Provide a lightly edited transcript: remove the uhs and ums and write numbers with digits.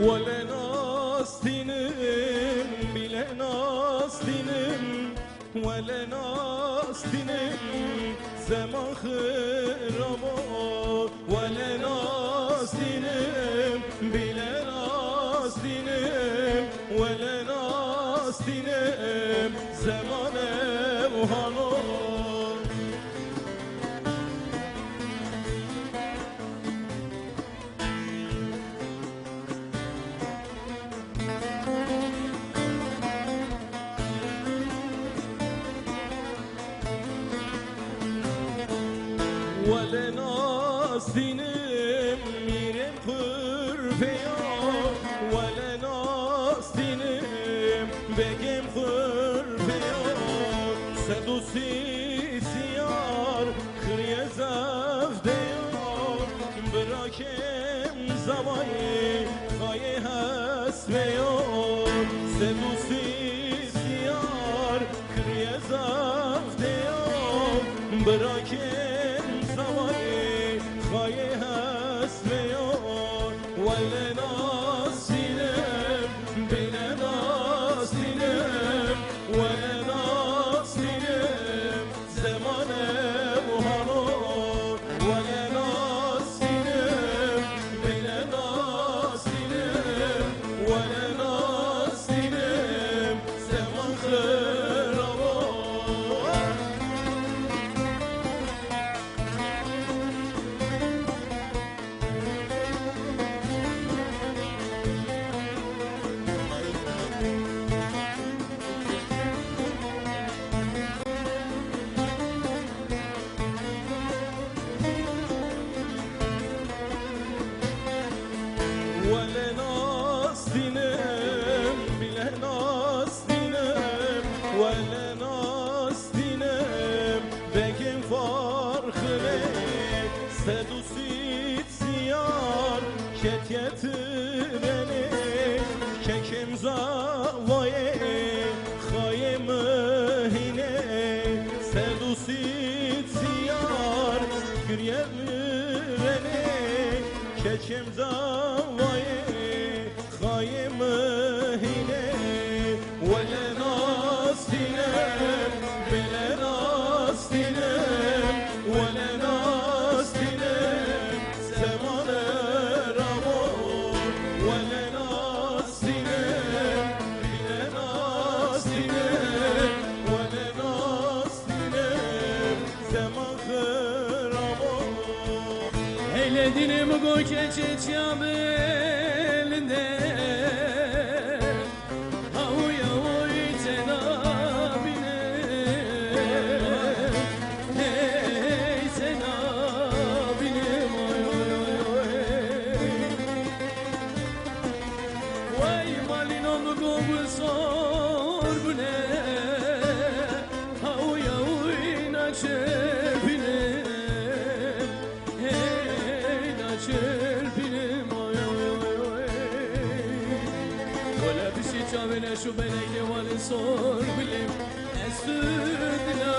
Velen astinim bilen astinim Velen astinim zaman hırama Velen astinim bilen astinim Velen astinim zaman evhano Velen astinim mirem hırfeya Velen astinim begem hırfeya Sedusi siyar kriye zevdeya Bırakem zavayı haye hasbeya Sedusi siyar kriye zevdeya Bırakem زمانی خواهی هست میان ولی ناستینم بینه ناستینم ولی ناستینم زمان مهمان ولی ناستینم بینه ناستینم ولی ناستینم زمان خرابان Velen astinim, bilen astinim Velen astinim, begim farkını Sedusit ziyar, ket yetireni Kekim zavayı, haye mühine Sedusit ziyar, gürye müreni Kekim zavayı خواهی مهینه ولن آستینم بلن آستینم ولن آستینم زمان روان ولن آستینم بلن آستینم ولن آستینم زمان خرابان Eyledin mi go keçet ya belinde Havuya oy tenabine Hey tenabinim oy oy oy oy Vay malino mu go bu sor bu ne Havuya oy naçepine çelpinim oy oy oy oy Valla bir şey çavene şu beleyli valin sor bilim Esüdina